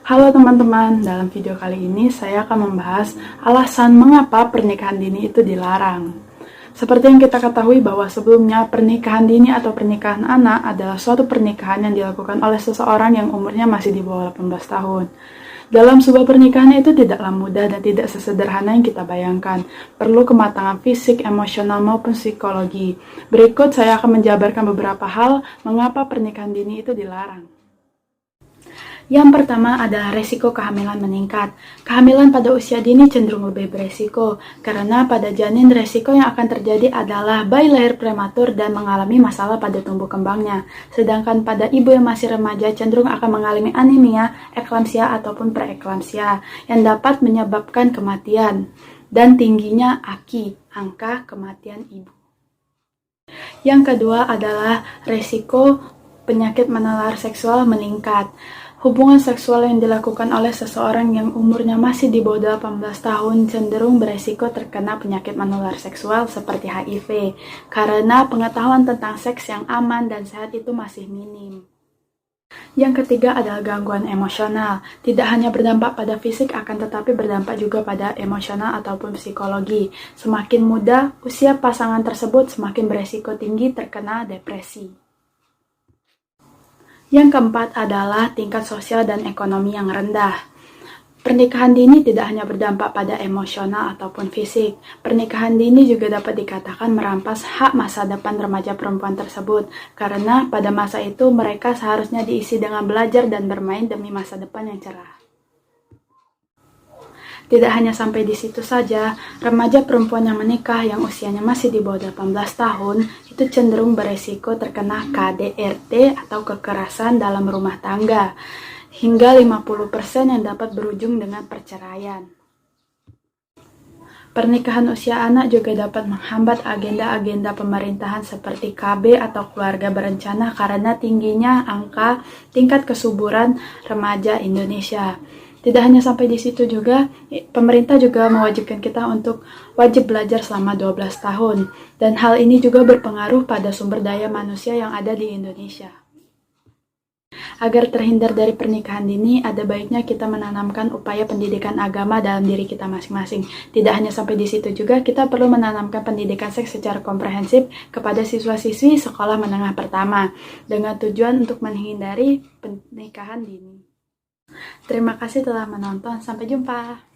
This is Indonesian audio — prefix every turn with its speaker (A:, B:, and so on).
A: Halo teman-teman, dalam video kali ini saya akan membahas alasan mengapa pernikahan dini itu dilarang. Seperti yang kita ketahui bahwa sebelumnya pernikahan dini atau pernikahan anak adalah suatu pernikahan yang dilakukan oleh seseorang yang umurnya masih di bawah 18 tahun. Dalam sebuah pernikahan itu tidaklah mudah dan tidak sesederhana yang kita bayangkan. Perlu kematangan fisik, emosional, maupun psikologi. Berikut saya akan menjabarkan beberapa hal mengapa pernikahan dini itu dilarang. Yang pertama adalah resiko kehamilan meningkat. Kehamilan pada usia dini cenderung lebih beresiko, karena pada janin resiko yang akan terjadi adalah bayi lahir prematur dan mengalami masalah pada tumbuh kembangnya. Sedangkan pada ibu yang masih remaja cenderung akan mengalami anemia, eklamsia ataupun preeklamsia, yang dapat menyebabkan kematian. Dan tingginya AKI, angka kematian ibu. Yang kedua adalah resiko penyakit menular seksual meningkat. Hubungan seksual yang dilakukan oleh seseorang yang umurnya masih di bawah 18 tahun cenderung beresiko terkena penyakit menular seksual seperti HIV, karena pengetahuan tentang seks yang aman dan sehat itu masih minim. Yang ketiga adalah gangguan emosional. Tidak hanya berdampak pada fisik, akan tetapi berdampak juga pada emosional ataupun psikologi. Semakin muda usia pasangan tersebut, semakin beresiko tinggi terkena depresi. Yang keempat adalah tingkat sosial dan ekonomi yang rendah. Pernikahan dini tidak hanya berdampak pada emosional ataupun fisik. Pernikahan dini juga dapat dikatakan merampas hak masa depan remaja perempuan tersebut, karena pada masa itu mereka seharusnya diisi dengan belajar dan bermain demi masa depan yang cerah. Tidak hanya sampai di situ saja, remaja perempuan yang menikah yang usianya masih di bawah 18 tahun itu cenderung beresiko terkena KDRT atau kekerasan dalam rumah tangga, hingga 50% yang dapat berujung dengan perceraian. Pernikahan usia anak juga dapat menghambat agenda-agenda pemerintahan seperti KB atau keluarga berencana karena tingginya angka tingkat kesuburan remaja Indonesia. Tidak hanya sampai di situ juga, pemerintah juga mewajibkan kita untuk wajib belajar selama 12 tahun. Dan hal ini juga berpengaruh pada sumber daya manusia yang ada di Indonesia. Agar terhindar dari pernikahan dini, ada baiknya kita menanamkan upaya pendidikan agama dalam diri kita masing-masing. Tidak hanya sampai di situ juga, kita perlu menanamkan pendidikan seks secara komprehensif kepada siswa-siswi sekolah menengah pertama, dengan tujuan untuk menghindari pernikahan dini. Terima kasih telah menonton, sampai jumpa.